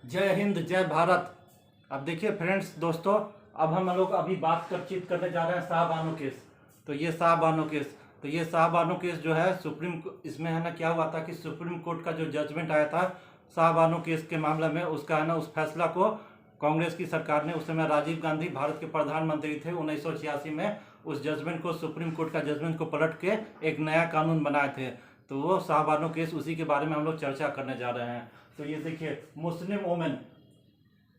जय हिंद जय भारत। अब देखिए फ्रेंड्स दोस्तों, अब हम लोग अभी बातचीत करने जा रहे हैं शाहबानो केस। तो ये शाहबानो केस जो है इसमें है ना क्या हुआ था कि सुप्रीम कोर्ट का जो जजमेंट आया था शाहबानो केस के मामले में, उसका है ना उस फैसला को कांग्रेस की सरकार ने, उस समय राजीव गांधी भारत के प्रधानमंत्री थे 1986 में, उस जजमेंट को, सुप्रीम कोर्ट का जजमेंट को पलट के एक नया कानून बनाए थे। तो वो शाहबानो केस, उसी के बारे में हम लोग चर्चा करने जा रहे हैं। तो ये देखिए मुस्लिम वुमेन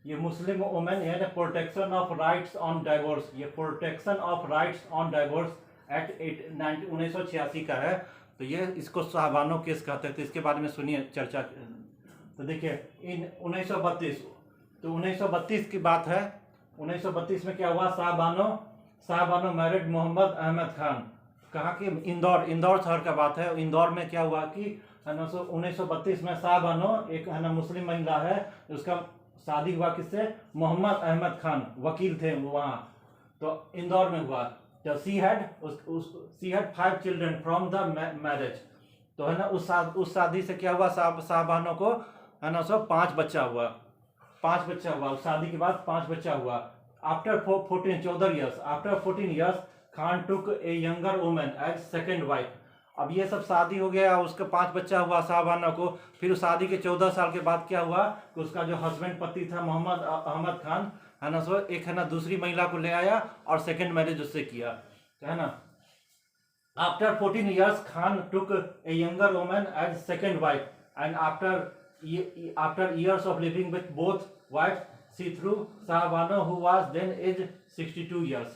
यानी protection of rights on divorce, ये protection of rights on divorce act 1986 का है। तो ये इसको शाहबानो केस कहते हैं। तो इसके बारे में सुनिए चर्चा। तो देखिए इन 1932 की बात है। 1932 में क्या हुआ, शाहबानो मैरिड मोहम्मद अहमद खान। कहाँ की, इंदौर शहर का बात है। इंदौर में क्या हुआ कि 1932 में शाहबानो एक है ना मुस्लिम महिला है, उसका शादी हुआ किससे, मोहम्मद अहमद खान, वकील थे वो वहाँ। तो इंदौर में हुआ। तो she had 5 children from the marriage. तो है ना उस शादी से क्या हुआ, शाहबानो को है ना 5 बच्चा हुआ। उस शादी के बाद 5 बच्चा हुआ। After 14 years Khan took a younger women as second wife. अब ये सब शादी हो गया, उसका 5 बच्चा हुआ शाहबानो को। फिर उस शादी के 14 साल के बाद क्या हुआ कि उसका जो हस्बैंड पति था मोहम्मद अहमद खान है ना एक है ना दूसरी महिला को ले आया और सेकेंड मैरिज उससे किया, है ना। After 14 years Khan took a younger women as second wife and after years of living with both wife see through Shahbano who was then age 62 years।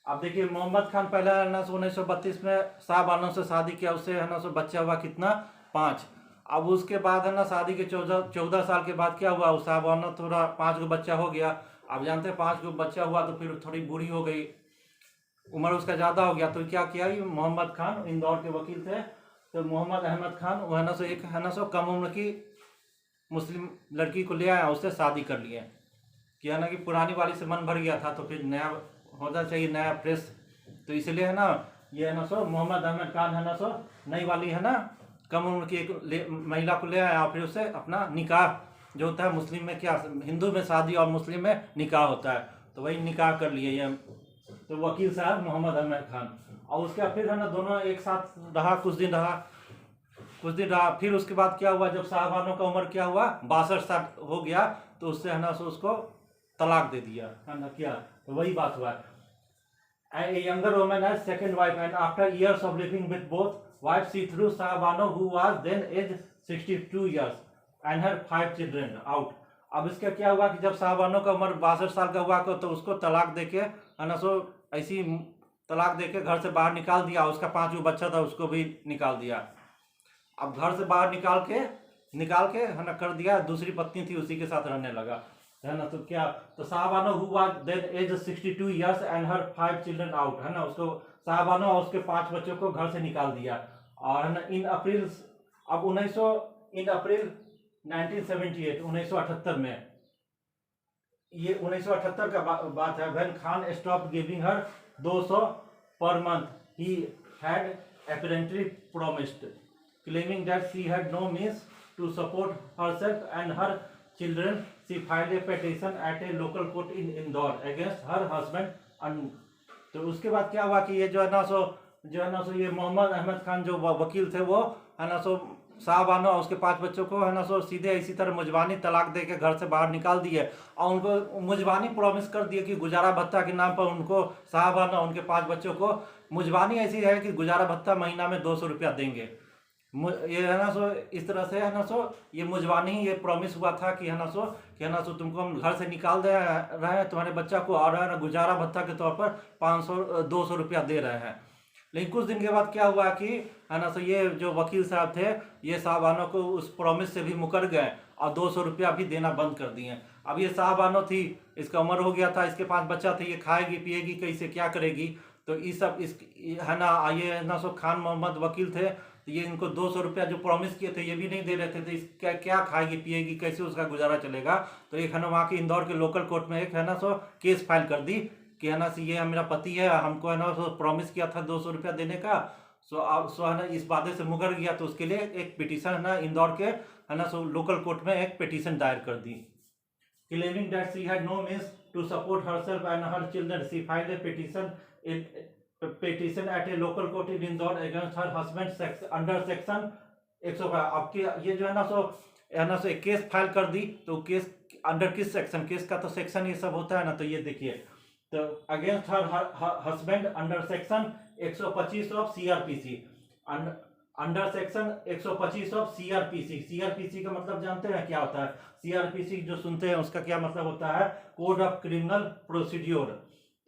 अब देखिए मोहम्मद खान पहले है ना 1932 में शाहबानो से शादी किया, उससे है ना बच्चा हुआ कितना, 5। अब उसके बाद है ना शादी के 14 साल के बाद क्या हुआ, उस शाहबानो थोड़ा 5 गो बच्चा हो गया। अब जानते हैं 5 गो बच्चा हुआ तो फिर थोड़ी बूढ़ी हो गई, उम्र उसका ज़्यादा हो गया। तो क्या किया, मोहम्मद खान इंदौर के वकील थे, तो मोहम्मद अहमद खान वो है ना एक है ना कम उम्र की मुस्लिम लड़की को ले आया, उससे शादी कर लिए। किया ना कि पुरानी वाली से मन भर गया था, तो फिर नया होना चाहिए, नया फ्रेश। तो इसलिए है ना ये है ना मोहम्मद अहमद खान है ना नई वाली है ना कम उम्र की एक महिला को ले आया, फिर उससे अपना निकाह जो होता है, मुस्लिम में क्या, हिंदू में शादी और मुस्लिम में निकाह होता है, तो वही निकाह कर लिए ये। तो वकील साहब मोहम्मद अहमद खान। और उसके फिर है ना दोनों एक साथ रहा, कुछ दिन रहा। फिर उसके बाद क्या हुआ, जब शाहबानो का उम्र क्या हुआ, 62 साल हो गया, तो उससे है ना उसको तलाक दे दिया, है ना क्या। तो वही बात हुआ। A younger woman as second wife and after years of living with both wives she threw Shahabano who was then aged 62 years and her 5 children out। अब इसका क्या हुआ कि जब शाहबानो का उम्र 62 साल का हुआ तो उसको तलाक देके है ना ऐसी तलाक देके घर से बाहर निकाल दिया। उसका 5 बच्चा था उसको भी निकाल दिया। अब घर से बाहर निकाल के है ना कर दिया, दूसरी पत्नी थी उसी के साथ रहने लगा, है ना। तो क्या, तो Shahbano who was then age 62 years and her 5 children out, है ना, उसको शाहबानो और उसके 5 बच्चों को घर से निकाल दिया। और है ना इन अप्रैल 1978 1978 में, ये 1978 का बात है, when Khan stop giving her 200 per month he had apparently promised, claiming that she had no means to support herself and her children. She filed a petition at a local court in Indore against her husband Anu। तो उसके बाद क्या हुआ कि ये जो है ना ये मोहम्मद अहमद खान जो वकील थे, वो है ना शाहबानो और उसके 5 बच्चों को है ना सीधे इसी तरह मुजबानी तलाक दे के घर से बाहर निकाल दिए। और उनको मुजबानी प्रॉमिस कर दिए कि गुजारा भत्ता के नाम पर उनको शाहबानो और उनके 5 बच्चों को मुजबानी ऐसी है कि गुजारा भत्ता महीना में 200 रुपया देंगे। ये है ना इस तरह से है ना ये मुजबानी, ये प्रॉमिस हुआ था कि है ना तुमको हम घर से निकाल दे रहे हैं तुम्हारे बच्चा को, और है ना गुजारा भत्ता के तौर पर 200 रुपया दे रहे हैं। लेकिन कुछ दिन के बाद क्या हुआ कि है ना ये जो वकील साहब थे, ये शाहबानो को उस प्रॉमिस से भी मुकर गए और 200 रुपया भी देना बंद कर दिए। अब ये शाहबानो थी, इसका उम्र हो गया था, इसके 5 बच्चा थे, ये खाएगी पिएगी कैसे, क्या करेगी। तो ये सब है ना ये है ना खान मोहम्मद वकील थे, तो ये इनको 200 रुपया जो प्रॉमिस किए थे ये भी नहीं दे रहे थे। तो इसका क्या खाएगी पिएगी, कैसे उसका गुजारा चलेगा। तो एक है ना वहाँ की इंदौर के लोकल कोर्ट में एक है ना केस फाइल कर दी कि है ना ये मेरा पति है, हमको है ना प्रॉमिस किया था 200 रुपया देने का। सो है ना इस वादे से मुकर गया, तो उसके लिए एक पिटीशन है ना इंदौर के है ना लोकल कोर्ट में एक पिटीशन दायर कर दी। claiming that she had no means to support herself and her children. She filed a petition at a local court in Indore against her husband under section 105. आपके ये जो है ना सो एक केस फाइल कर दी, तो केस अंडर किस section, case का तो सेक्शन ये सब होता है ना, तो ये देखिए, तो against her husband under section 125 of CrPC, under section 125 of CrPC. CrPC का मतलब जानते हैं क्या होता है? सीआरपीसी जो सुनते हैं उसका क्या मतलब होता है? कोड ऑफ क्रिमिनल प्रोसीड्योर,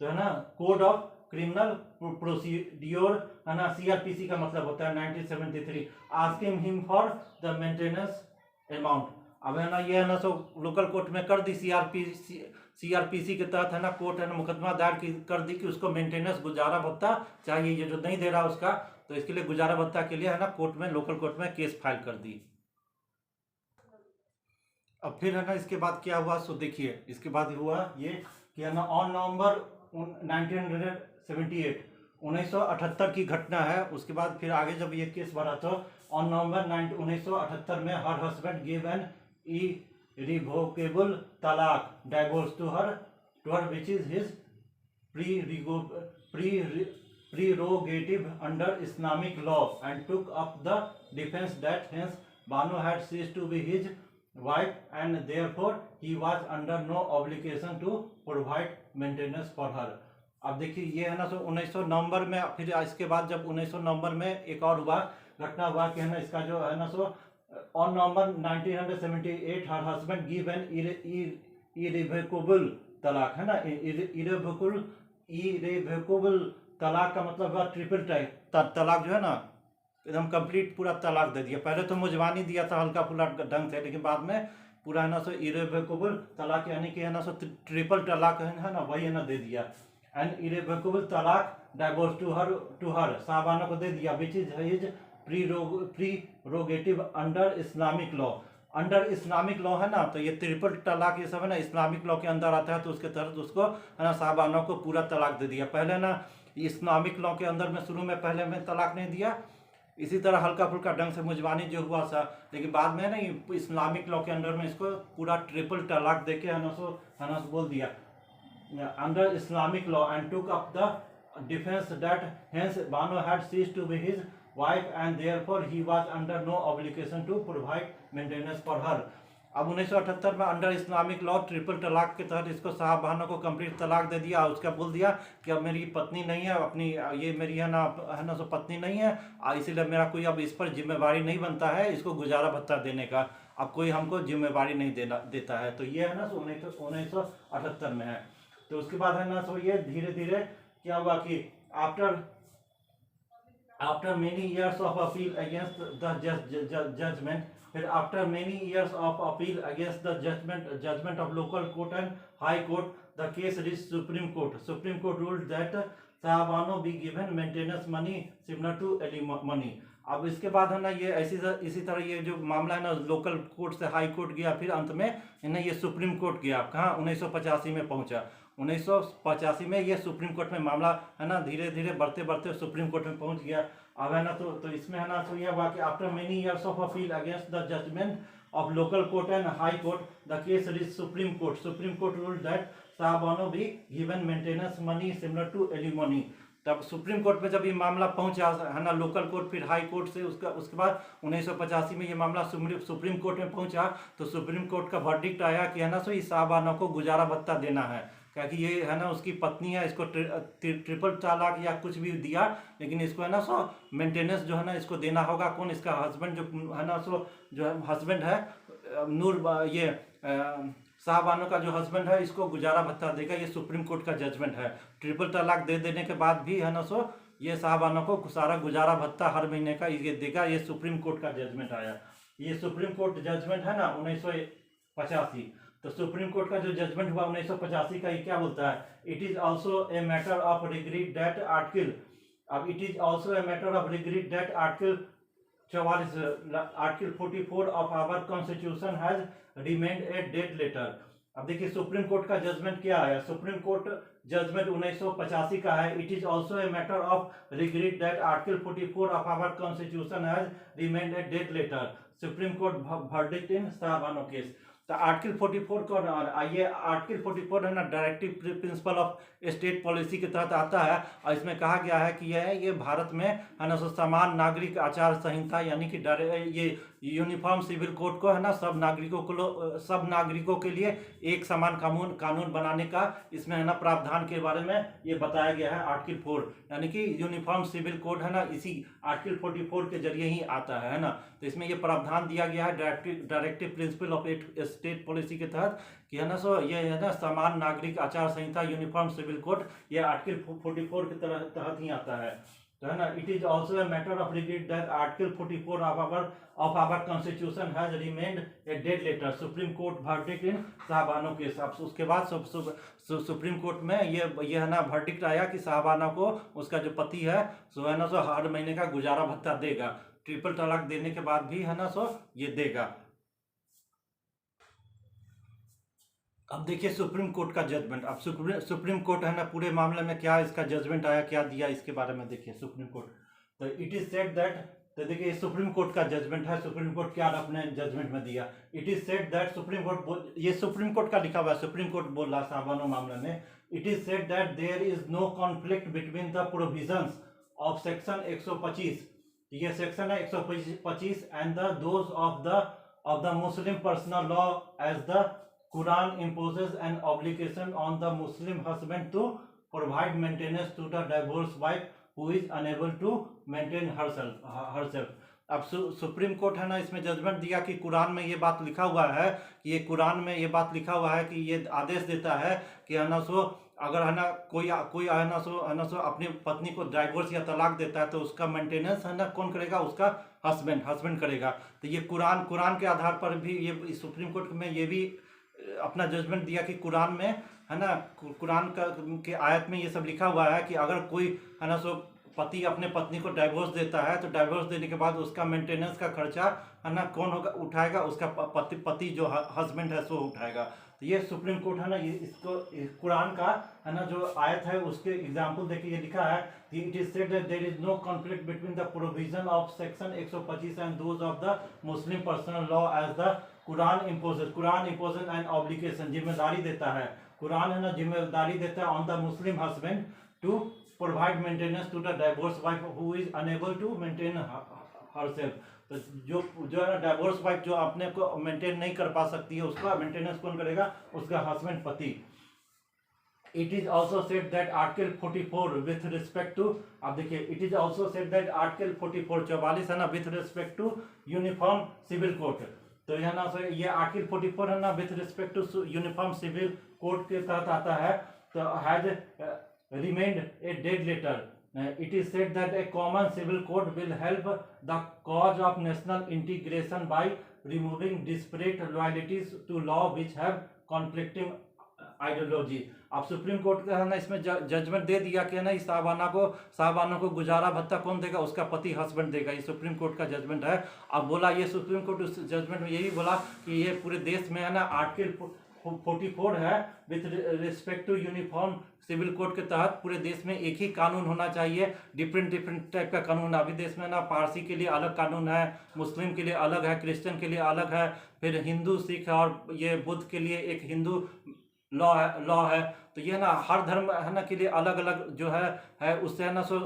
तो है ना, कोड ऑफ क्रिमिनल प्रोसीड्योर है ना, सीआरपीसी का मतलब होता है 1973। Asking him for the maintenance amount. अब है ना ये है ना सो लोकल कोर्ट में कर दी, सीआरपीसी के तहत है ना कोर्ट है ना मुकदमा दायर कर दी कि उसको मेंटेनेंस गुजारा भत्ता चाहिए, ये जो नहीं दे रहा उसका, तो इसके लिए गुजारा भत्ता के लिए है ना कोर्ट में, लोकल कोर्ट में केस फाइल कर दी। अब फिर है ना इसके बाद क्या हुआ, सो देखिए इसके बाद हुआ ये कि है ना ऑन नवंबर 1978 1978 की घटना है। उसके बाद फिर आगे जब ये केस बढ़ा तो ऑन नवंबर 1978 में her husband give an irrevocable talaq divorce to her which is his prerogative under Islamic law, and took up the defense that hence Banu had ceased to be his wife and therefore he was under no obligation to provide maintenance for her. अब देखिए ये है ना सो 1900 नवंबर में, फिर इसके बाद जब 1900 नवंबर में एक और हुआ घटना हुआ कि है ना इसका जो है ना so on November 1978 her husband give N irrevocable तलाक, है ना, इरेवोकेबल तलाक का मतलब हुआ ट्रिपल तलाक, जो है ना एकदम कंप्लीट पूरा तलाक दे दिया। पहले तो मुजवानी दिया था हल्का फुल्का ढंग से, लेकिन बाद में पूरा है ना सो इरेवोकेबल तलाक यानी कि है ना सो ट्रिपल तलाक है ना, वही है ना दे दिया। And irrevocable talaq divorce to her Shahbano को दे दिया, which is his prerogative under Islamic law. Under Islamic law है ना, तो ये ट्रिपल तलाक ये सब है ना इस्लामिक लॉ के अंदर आता है, तो उसके तहत उसको है ना साहबानों को पूरा तलाक दे दिया। पहले ना इस्लामिक लॉ के अंदर में शुरू में पहले में तलाक नहीं दिया, इसी तरह हल्का फुल्का ढंग से मुजवानी जो हुआ था, लेकिन बाद में ना इस्लामिक लॉ के अंदर में इसको पूरा ट्रिपल तलाक दे के है ना बोल दिया under Islamic law, and took up the defence that hence Bano had ceased to be his wife and therefore he was under no obligation to provide maintenance for her। अब 1978 में अंडर इस्लामिक लॉ ट्रिपल तलाक के तहत इसको साहब बहनों को complete तलाक दे दिया। उसका बोल दिया कि अब मेरी पत्नी नहीं है, अपनी ये मेरी है ना सो पत्नी नहीं है, इसीलिए मेरा कोई अब इस पर जिम्मेवारी नहीं बनता है इसको गुजारा भत्ता देने का, अब कोई हमको जिम्मेवारी नहीं देता है। तो ये है ना सो 1978 में है। तो उसके बाद है ना सो ये धीरे धीरे क्या हुआ कि after many years of appeal against the judgment, after many years of appeal against the judgment of local court and high court, the case reached Supreme Court. Supreme Court ruled that साहबानो be given maintenance money similar to alimony। अब इसके बाद है ना ये इसी तरह ये जो मामला है ना लोकल कोर्ट से हाई कोर्ट गया, फिर अंत में है ना ये सुप्रीम कोर्ट गया, कहाँ 1985 में पहुंचा। 1985 में ये सुप्रीम कोर्ट में मामला है ना धीरे धीरे बढ़ते बढ़ते सुप्रीम कोर्ट में पहुंच गया। अब है ना तो इसमें है ना तो यह हुआ कि after many years of appeal against the judgment of local court and high court, the case reach supreme court. Supreme court ruled that Shahbano भी given maintenance money similar to alimony. तब सुप्रीम कोर्ट में जब ये मामला पहुंचा है ना local court, फिर हाई कोर्ट से उसके बाद 1985 में ये मामला सुप्रीम कोर्ट में पहुंचा, तो सुप्रीम कोर्ट का वर्डिक्ट आया कि है ना सो इस साहबाना को गुजारा भत्ता देना है, क्योंकि ये है ना उसकी पत्नी है, इसको ट्रिपल तलाक या कुछ भी दिया, लेकिन इसको है ना सो मेंटेनेंस जो है ना इसको देना होगा। कौन? इसका हस्बैंड जो है ना सो जो हस्बैंड है नूर ये साहबानों का जो हस्बैंड है इसको गुजारा भत्ता देगा। ये सुप्रीम कोर्ट का जजमेंट है। ट्रिपल तलाक दे देने के बाद भी है ना सो ये साहबानों को सारा गुजारा भत्ता हर महीने का ये देगा। ये सुप्रीम कोर्ट का जजमेंट आया। ये सुप्रीम कोर्ट जजमेंट है ना 1985। तो सुप्रीम कोर्ट का जो जजमेंट हुआ 1985 का, ये क्या बोलता है? It is also a matter of regret that article, अब it is also a matter of regret that article 44 of our constitution has remained a dead letter. अब देखिए सुप्रीम कोर्ट का जजमेंट क्या आया। सुप्रीम कोर्ट जजमेंट 1985 का है। It is also a matter of regret that article 44 of our constitution has remained a dead letter. Supreme court verdict in Shahbano case. तो article 44 कौन, और ये आर्टिकल 44 है ना directive principle of state policy के तहत आता है। और इसमें कहा गया है कि ये भारत में है ना समान नागरिक आचार संहिता यानी कि ये यूनिफॉर्म सिविल कोड को है ना सब नागरिकों के लिए एक समान कानून बनाने का इसमें है ना प्रावधान के बारे में ये बताया गया है आर्टिकल 4, यानी कि यूनिफॉर्म सिविल कोड है ना इसी आर्टिकल 44 के जरिए ही आता है ना। तो इसमें ये प्रावधान दिया गया है directive principle of state policy के तहत कि है ना ये है ना समान नागरिक आचार संहिता यूनिफॉर्म सिविल कोड ये आर्टिकल 44 के तहत ही आता है। तो है ना it is also a matter of regret that article 44 of our constitution has remained a dead letter supreme court verdict in Shah Bano case. अब उसके बाद सुप्रीम कोर्ट में ये है ना वर्डिक्ट आया कि शाहबानो को उसका जो पति है सो है ना सो हर महीने का गुजारा भत्ता देगा, ट्रिपल तलाक देने के बाद भी है ना सो ये देगा। अब देखिए सुप्रीम कोर्ट का जजमेंट। अब सुप्रीम कोर्ट है ना पूरे मामले में क्या इसका जजमेंट आया, क्या दिया, इसके बारे में देखिए सुप्रीम कोर्ट। तो इट इज सेड दैट, तो देखिए सुप्रीम कोर्ट का जजमेंट है, सुप्रीम कोर्ट क्या अपने जजमेंट में दिया। It is said that supreme court, ये सुप्रीम कोर्ट का लिखा हुआ है, सुप्रीम कोर्ट बोल रहा शाहबानो मामले में। It is said that there is no conflict between the provisions of section 125, ये सेक्शन है 125 and the those of the Muslim personal law as the Quran imposes an obligation on the Muslim husband to provide maintenance to the divorced wife who is unable to maintain herself। अब supreme court है ना इसमें judgement दिया कि कुरान में ये बात लिखा हुआ है कि ये कुरान में ये बात लिखा हुआ है कि ये आदेश देता है कि है ना सो अगर है ना कोई है ना सो अपनी पत्नी को डाइवोर्स या तलाक देता है तो उसका मेंटेनेंस है ना कौन करेगा, उसका हस्बैंड करेगा। तो ये कुरान के आधार पर भी ये सुप्रीम कोर्ट में ये भी अपना जजमेंट दिया कि कुरान में है ना कुरान के आयत में ये सब लिखा हुआ है कि अगर कोई है ना सो पति अपने पत्नी को डाइवोर्स देता है तो डाइवोर्स देने के बाद उसका मेंटेनेंस का खर्चा है ना कौन होगा, उठाएगा, उसका पति जो हस्बैंड है सो उठाएगा। तो ये सुप्रीम कोर्ट है ना ये इसको कुरान का है ना जो आयत है उसके एग्जाम्पल देखिए ये लिखा है कि it is said that there is no conflict between the provision of section 125 and those of the Muslim personal law as the Quran imposes an obligation, जिम्मेदारी देता है, कुरान है ना जिम्मेदारी देता है on the Muslim husband to provide maintenance to the divorce wife who is unable to maintain herself. तो जो है ना डाइवोर्स वाइफ जो अपने को मेंटेन नहीं कर पा सकती है उसका मेंटेनेंस कौन करेगा, उसका हस्बैंड पति। It is also said that Article 44 with respect to, अब देखिए it is also said that article 44 है ना with respect to uniform civil code. तो यह ना ये आर्टिकल 44 है ना with respect to uniform civil code के तहत आता है। तो has remained a dead letter. It is said that a common civil code will help the cause of national integration by removing disparate loyalties to law which have conflicting ideology. अब supreme court का है ना इसमें judgement दे दिया कि है ना इस शाहबानो को गुजारा भत्ता कौन देगा, उसका पति हस्बैंड देगा। ये सुप्रीम कोर्ट का जजमेंट है। अब बोला ये सुप्रीम कोर्ट उस जजमेंट में यही बोला कि ये पूरे देश में है ना आर्टिकल 44 है with respect to uniform civil code के तहत पूरे देश में एक ही कानून होना चाहिए। डिफरेंट टाइप का कानून अभी देश में ना पारसी के लिए अलग कानून है, मुस्लिम के लिए अलग है, क्रिश्चियन के लिए अलग है, फिर हिंदू सिख और ये बुद्ध के लिए एक हिंदू लॉ है। तो ये ना हर धर्म है ना के लिए अलग अलग जो है उससे है ना सो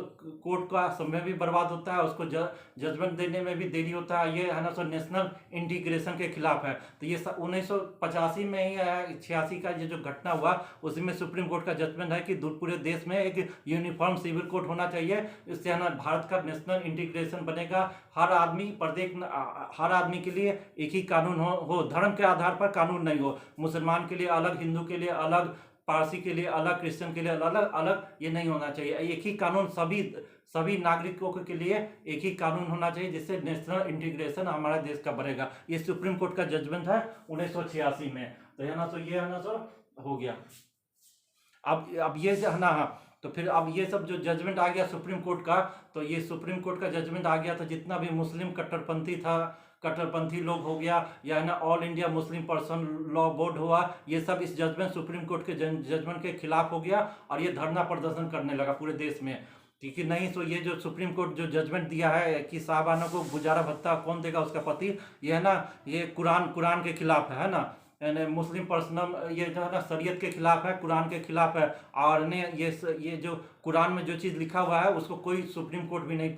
कोर्ट का समय भी बर्बाद होता है, उसको जजमेंट देने में भी देरी होता है। ये है ना सो नेशनल इंटीग्रेशन के खिलाफ है। तो ये 1985 में ही 86 का ये जो घटना हुआ उसी में सुप्रीम कोर्ट का जजमेंट है कि पूरे देश में एक यूनिफॉर्म सिविल कोड होना चाहिए। इससे है ना भारत का नेशनल इंटीग्रेशन बनेगा। हर आदमी के लिए एक ही कानून हो, धर्म के आधार पर कानून नहीं हो, मुसलमान के लिए अलग, हिंदू के लिए अलग, पारसी के लिए अलग, क्रिश्चियन के लिए अलग ये नहीं होना चाहिए। एक ही कानून सभी नागरिकों के लिए एक ही कानून होना चाहिए जिससे नेशनल इंटीग्रेशन हमारे देश का बढ़ेगा। ये सुप्रीम कोर्ट का जजमेंट है 1986 में। तो है ना तो ये है ना तो हो गया। अब ये है ना तो फिर अब ये सब जो जजमेंट आ गया सुप्रीम कोर्ट का, तो ये सुप्रीम कोर्ट का जजमेंट आ गया तो जितना भी मुस्लिम कट्टरपंथी लोग हो गया या है ना all India Muslim person law board हुआ, ये सब इस जजमेंट सुप्रीम कोर्ट के जजमेंट के खिलाफ हो गया और ये धरना प्रदर्शन करने लगा पूरे देश में। क्योंकि नहीं तो ये जो सुप्रीम कोर्ट जो जजमेंट दिया है कि शाहबानो को गुजारा भत्ता कौन देगा, उसका पति, ये है ना ये कुरान के खिलाफ है ना। यानी मुस्लिम पर्सनल ये जो है ना शरीयत के खिलाफ है, कुरान के खिलाफ है, और ने ये जो कुरान में जो चीज़ लिखा हुआ है उसको कोई सुप्रीम कोर्ट भी नहीं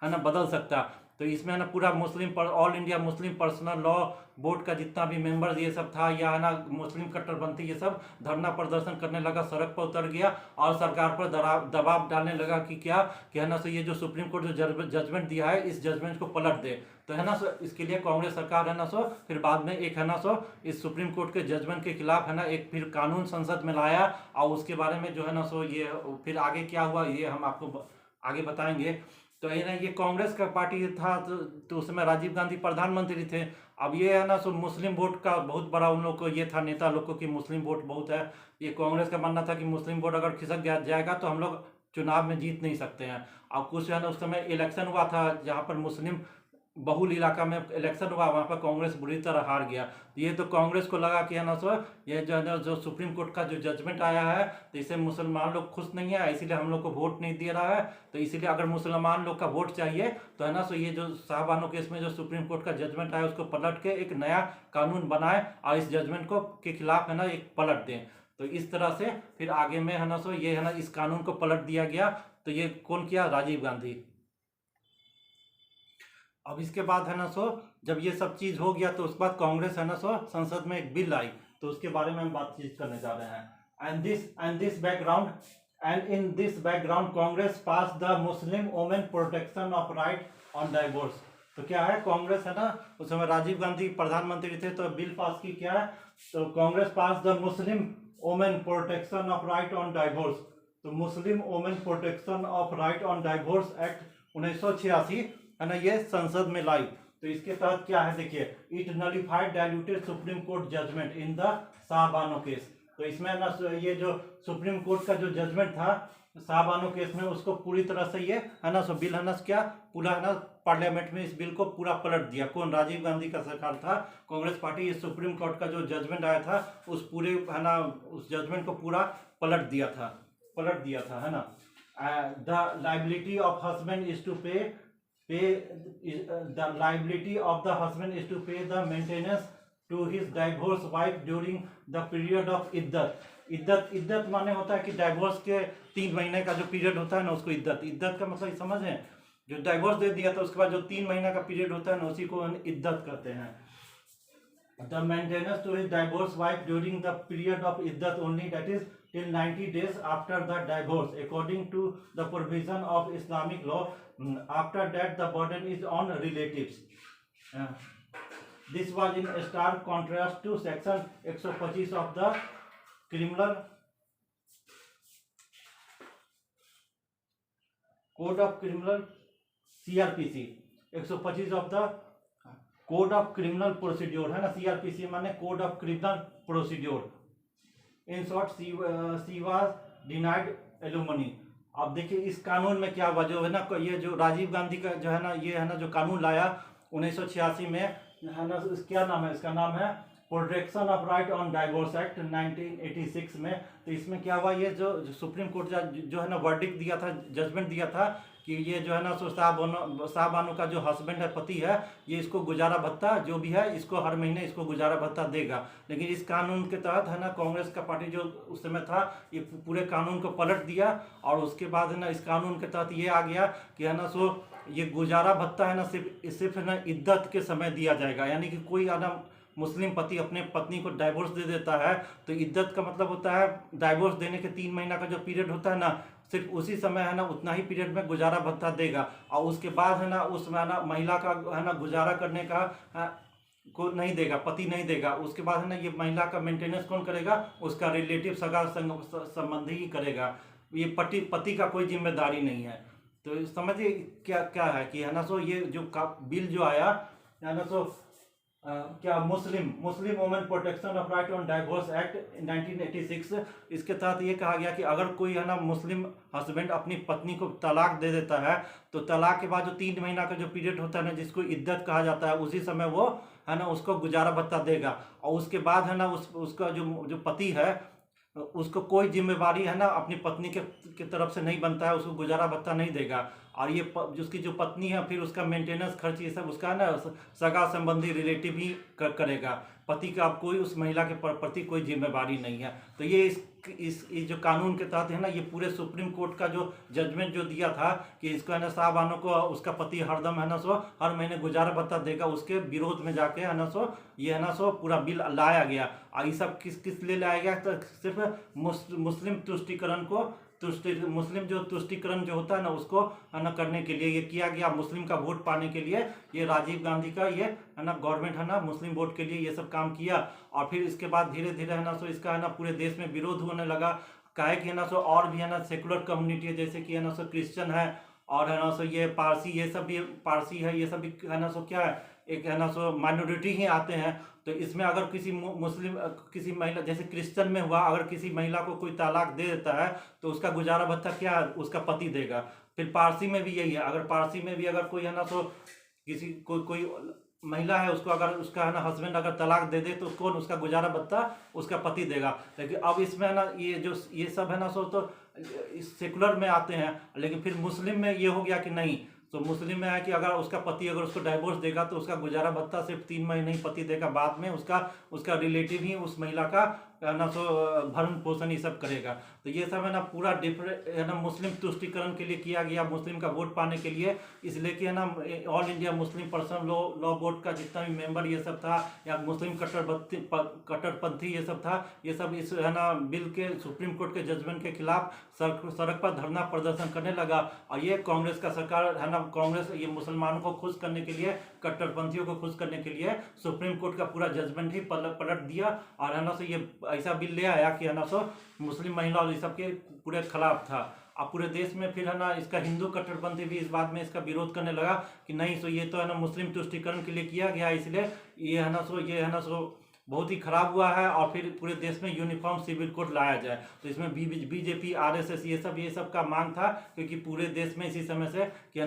है ना बदल सकता। तो इसमें है ना पूरा मुस्लिम पर all India Muslim personal law board का जितना भी मेंबर्स ये सब था, या है ना मुस्लिम कट्टरपंथी ये सब धरना प्रदर्शन करने लगा, सड़क पर उतर गया और सरकार पर दबाव डालने लगा कि क्या कि है ना सो ये जो सुप्रीम कोर्ट जो जजमेंट दिया है इस जजमेंट को पलट दे। तो है ना सो इसके लिए कांग्रेस सरकार है ना सो फिर बाद में एक है ना सो इस सुप्रीम कोर्ट के जजमेंट के खिलाफ है ना एक फिर कानून संसद में लाया, और उसके बारे में जो है ना सो ये फिर आगे क्या हुआ ये हम आपको आगे बताएंगे। तो ये ना ये कांग्रेस का पार्टी था, तो उस समय राजीव गांधी प्रधानमंत्री थे। अब ये है ना सो मुस्लिम वोट का बहुत बड़ा उन लोग को ये था, नेता लोग को, कि मुस्लिम वोट बहुत है। ये कांग्रेस का मानना था कि मुस्लिम वोट अगर खिसक जाएगा तो हम लोग चुनाव में जीत नहीं सकते हैं। अब कुछ है ना उस समय इलेक्शन हुआ था जहाँ पर मुस्लिम बहुल इलाका में इलेक्शन हुआ, वहाँ पर कांग्रेस बुरी तरह हार गया। ये तो कांग्रेस को लगा कि है ना सो ये जो है ना जो सुप्रीम कोर्ट का जो जजमेंट आया है तो इससे मुसलमान लोग खुश नहीं है, इसीलिए हम लोग को वोट नहीं दे रहा है। तो इसीलिए अगर मुसलमान लोग का वोट चाहिए तो है ना सो ये जो शाहबानो केस में जो सुप्रीम कोर्ट का जजमेंट आया उसको पलट के एक नया कानून बनाए और इस जजमेंट को के खिलाफ है ना एक पलट दें। तो इस तरह से फिर आगे में है ना सो ये है ना इस कानून को पलट दिया गया। तो ये कौन किया? राजीव गांधी। अब इसके बाद है ना सो जब ये सब चीज़ हो गया तो उसके बाद कांग्रेस है ना सो संसद में एक बिल आई, तो उसके बारे में हम बातचीत करने जा रहे हैं। And in this background Congress pass the Muslim women protection of right on divorce. तो क्या है, कांग्रेस है ना उस समय राजीव गांधी प्रधानमंत्री थे तो बिल पास की, क्या है, तो Congress pass the Muslim women protection of right on divorce. तो Muslim women protection of right on divorce act 1986 है ना ये संसद में लाई। तो इसके तहत क्या है देखिए, it nullified diluted Supreme Court judgement in the Shahbano case. तो इसमें ना ये जो सुप्रीम कोर्ट का जो जजमेंट था शाहबानो केस में उसको पूरी तरह से ये है ना सो बिल है ना क्या पूरा है ना पार्लियामेंट में इस बिल को पूरा पलट दिया। कौन? राजीव गांधी का सरकार था, कांग्रेस पार्टी। ये सुप्रीम कोर्ट का जो जजमेंट आया था उस पूरे है ना उस जजमेंट को पूरा पलट दिया था है ना। The liability of husband is to pay the liability of the husband is to pay the maintenance to his divorced wife during the period of इद्दत माने होता है कि डाइवोर्स के 3 महीने का जो पीरियड होता है ना उसको इद्दत का मतलब समझ है, जो डाइवोर्स दे दिया था उसके बाद जो 3 महीना का पीरियड होता है ना उसी को इद्दत कहते हैं। The maintenance to his divorced wife during the period of iddat only, that is till 90 days after the divorce, according to the provision of Islamic law. After that the burden is on relatives. This was in stark contrast to section 125 of the criminal code of criminal CRPC, 125 of the code of criminal procedure है ना, CrPC माने code of criminal procedure. In short she was denied alumni. अब देखिए इस कानून में क्या हुआ, जो है ना ये जो राजीव गांधी का जो है ना ये है ना जो कानून लाया 1986 में है ना, क्या नाम है इसका? नाम है protection of right on divorce act 1986 में। तो इसमें क्या हुआ, ये जो सुप्रीम कोर्ट जो है ना वर्डिक्ट दिया था, जजमेंट दिया था कि ये जो है ना सो शाहबानो का जो हस्बैंड है, पति है, ये इसको गुजारा भत्ता जो भी है इसको हर महीने इसको गुजारा भत्ता देगा। लेकिन इस कानून के तहत है ना कांग्रेस का पार्टी जो उस समय था ये पूरे कानून को पलट दिया, और उसके बाद है ना इस कानून के तहत ये आ गया कि है ना सो ये गुजारा भत्ता है ना सिर्फ ना इद्दत के समय दिया जाएगा। यानी कि कोई है ना मुस्लिम पति अपने पत्नी को डाइवोर्स दे देता है तो इद्दत का मतलब होता है डाइवोर्स देने के 3 महीना का जो पीरियड होता है ना सिर्फ उसी समय है ना उतना ही पीरियड में गुजारा भत्ता देगा, और उसके बाद है ना उसमें ना महिला का है ना गुजारा करने का को नहीं देगा, पति नहीं देगा। उसके बाद है ना ये महिला का मेंटेनेंस कौन करेगा? उसका रिलेटिव सगा संबंधी ही करेगा, ये पति का कोई जिम्मेदारी नहीं है। तो समझिए क्या क्या है कि है ना सो ये जो बिल जो आया है ना सो क्या मुस्लिम women protection of right on divorce act 1986, इसके तहत ये कहा गया कि अगर कोई है ना मुस्लिम हस्बैंड अपनी पत्नी को तलाक दे देता है तो तलाक के बाद जो 3 महीना का जो पीरियड होता है ना जिसको इद्दत कहा जाता है उसी समय वो है ना उसको गुजारा भत्ता देगा, और उसके बाद है ना उसका जो पति है उसको कोई जिम्मेवारी है ना अपनी पत्नी के तरफ से नहीं बनता है, उसको गुजारा भत्ता नहीं देगा। और ये उसकी जो पत्नी है फिर उसका मेंटेनेंस खर्च ये सब उसका है ना सगा संबंधी रिलेटिव ही करेगा। पति का अब कोई उस महिला के प्रति कोई जिम्मेवारी नहीं है। तो ये इस जो कानून के तहत है ना, ये पूरे सुप्रीम कोर्ट का जो जजमेंट जो दिया था कि इसको है ना शाहबानो को उसका पति हरदम है ना सो हर महीने गुजारा भत्ता देगा, उसके विरोध में जाके है ना सो ये है ना सो पूरा बिल लाया गया। और ये सब किस लिए लाया गया? तो सिर्फ मुस्लिम तुष्टिकरण को मुस्लिम जो तुष्टिकरण जो होता है ना उसको है ना करने के लिए ये किया गया। मुस्लिम का वोट पाने के लिए ये राजीव गांधी का ये है ना गवर्नमेंट है ना मुस्लिम वोट के लिए ये सब काम किया। और फिर इसके बाद धीरे धीरे है ना सो इसका है ना पूरे देश में विरोध होने लगा। काहे कि है ना सो और भी है ना सेकुलर कम्युनिटी है, जैसे कि है ना सो क्रिश्चियन है और है ना सो ये पारसी, ये सब भी पारसी है, ये सब भी है ना सो क्या है एक है ना सो माइनॉरिटी ही आते हैं। तो इसमें अगर किसी मुस्लिम किसी महिला जैसे क्रिश्चियन में हुआ, अगर किसी महिला को कोई तलाक दे देता है तो उसका गुजारा भत्ता क्या है उसका पति देगा। फिर पारसी में भी यही है, अगर पारसी में भी अगर कोई है ना तो किसी कोई महिला है उसको अगर उसका है ना हस्बैंड अगर तलाक दे दे तो कौन उसका गुजारा भत्ता उसका पति देगा। लेकिन अब इसमें है ना ये सब है ना सो तो इस सेकुलर में आते हैं। लेकिन फिर मुस्लिम में ये हो गया कि नहीं, तो मुस्लिम में है कि अगर उसका पति अगर उसको डाइवोर्स देगा तो उसका गुजारा भत्ता सिर्फ 3 महीने ही पति देगा, बाद में उसका रिलेटिव ही उस महिला का ना सो भरण पोषण ये सब करेगा। तो ये सब है ना पूरा डिफरेंट है ना मुस्लिम तुष्टिकरण के लिए किया गया, मुस्लिम का वोट पाने के लिए। इसलिए कि है ना all India Muslim personal law board का जितना भी मेंबर ये सब था या मुस्लिम कट्टरपंथी ये सब था, ये सब इस है ना बिल के सुप्रीम कोर्ट के जजमेंट के खिलाफ सड़क पर धरना प्रदर्शन करने लगा। और ये कांग्रेस का सरकार है ना, कांग्रेस ये मुसलमानों को खुश करने के लिए, कट्टरपंथियों को खुश करने के लिए सुप्रीम कोर्ट का पूरा जजमेंट ही पलट दिया और है ना सो ये ऐसा बिल ले आया कि है ना सो मुस्लिम महिला और ये सब के पूरे खिलाफ था। अब पूरे देश में फिर है ना इसका हिंदू कट्टरपंथी भी इस बात में इसका विरोध करने लगा कि नहीं सो ये तो है ना मुस्लिम तुष्टिकरण के लिए किया गया, इसलिए ये है ना सो बहुत ही खराब हुआ है। और फिर पूरे देश में यूनिफॉर्म सिविल कोड लाया जाए। तो इसमें बीजेपी RSS ये सब का मांग था, क्योंकि पूरे देश में इसी समय से कि है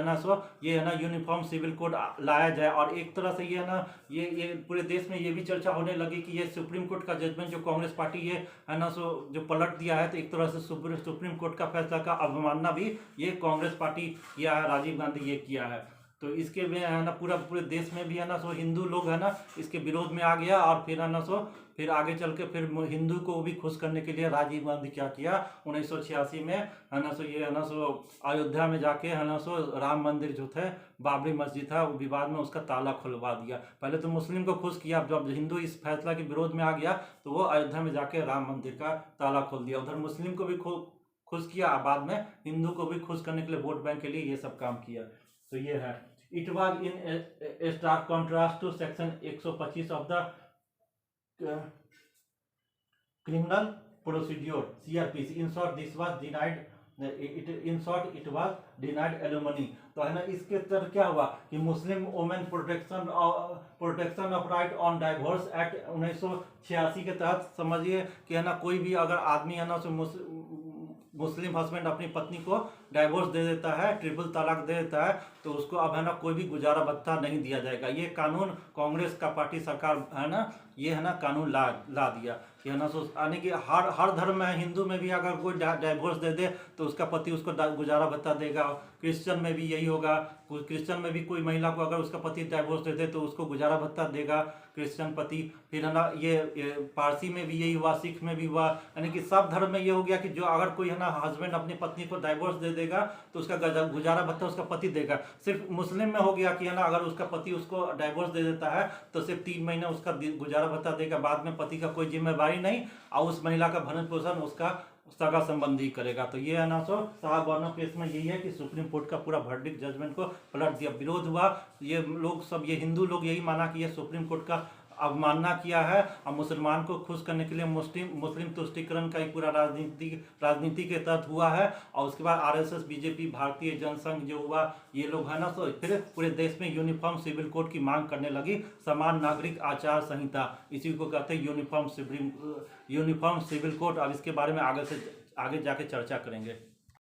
ना सो ये है ना यूनिफॉर्म सिविल कोड लाया जाए। और एक तरह से ये है ना ये पूरे देश में ये भी चर्चा होने लगी कि ये सुप्रीम कोर्ट का जजमेंट जो कांग्रेस पार्टी ये है ना सो जो पलट दिया है, तो एक तरह से सुप्रीम कोर्ट का फैसला का अवमानना भी ये कांग्रेस पार्टी किया है, राजीव गांधी ये किया है। तो इसके में है ना पूरे देश में भी है ना सो हिंदू लोग है ना इसके विरोध में आ गया। और फिर है ना सो फिर आगे चल के फिर हिंदू को भी खुश करने के लिए राजीव गांधी क्या किया 1986 में है ना सो ये है ना सो अयोध्या में जाके है ना सो राम मंदिर जो थे बाबरी मस्जिद था विवाद में उसका ताला खुलवा दिया। पहले तो मुस्लिम को खुश किया, जब हिंदू इस फैसला के विरोध में आ गया तो वो अयोध्या में जाके राम मंदिर का ताला खोल दिया। उधर मुस्लिम को भी खुश किया, बाद में हिंदू को भी खुश करने के लिए वोट बैंक के लिए ये सब काम किया। तो ये है it was in stark contrast to section 125 of the criminal procedure CRPC. In short, this was denied. It was denied alimony. तो है ना इसके तरह क्या हुआ कि मुस्लिम women protection of right on divorce act 1986 के तहत समझिए कि है ना कोई भी अगर आदमी है ना मुस्लिम हस्बैंड अपनी पत्नी को डाइवोर्स दे देता है, ट्रिपल तलाक दे देता है, तो उसको अब है ना कोई भी गुजारा भत्ता नहीं दिया जाएगा। ये कानून कांग्रेस का पार्टी सरकार है ना ये है ना कानून ला दिया कि है ना सो यानी कि हर धर्म में, हिंदू में भी अगर कोई डाइवोर्स दे दे तो उसका पति उसको गुजारा भत्ता देगा। क्रिश्चियन में भी यही होगा, क्रिश्चियन में भी कोई महिला को अगर उसका पति डाइवोर्स दे दे तो उसको गुजारा भत्ता देगा क्रिश्चियन पति। फिर है ना ये पारसी में भी यही हुआ, सिख में भी हुआ, यानी कि सब धर्म में ये हो गया कि जो अगर कोई है ना हस्बैंड अपनी पत्नी को डाइवोर्स दे देगा तो उसका गुजारा भत्ता उसका पति देगा। सिर्फ मुस्लिम में हो गया कि है ना अगर उसका पति उसको डाइवोर्स दे देता है तो सिर्फ 3 महीने उसका गुजारा भत्ता देगा, बाद में पति का कोई जिम्मेवारी नहीं और उस महिला का भरण पोषण उसका सगा संबंधी करेगा। तो ये है ना सो साहबानो केस में यही है कि सुप्रीम कोर्ट का पूरा वर्डिक्ट जजमेंट को पलट दिया। विरोध हुआ, ये लोग सब ये हिंदू लोग यही माना कि ये सुप्रीम कोर्ट का अवमानना किया है और मुसलमान को खुश करने के लिए मुस्लिम तुष्टिकरण का ही पूरा राजनीति के तहत हुआ है। और उसके बाद RSS बीजेपी भारतीय जनसंघ जो हुआ ये लोग है ना तो फिर पूरे देश में यूनिफॉर्म सिविल कोड की मांग करने लगी, समान नागरिक आचार संहिता, इसी को कहते हैं यूनिफॉर्म सिविल कोड। अब इसके बारे में आगे जाके चर्चा करेंगे।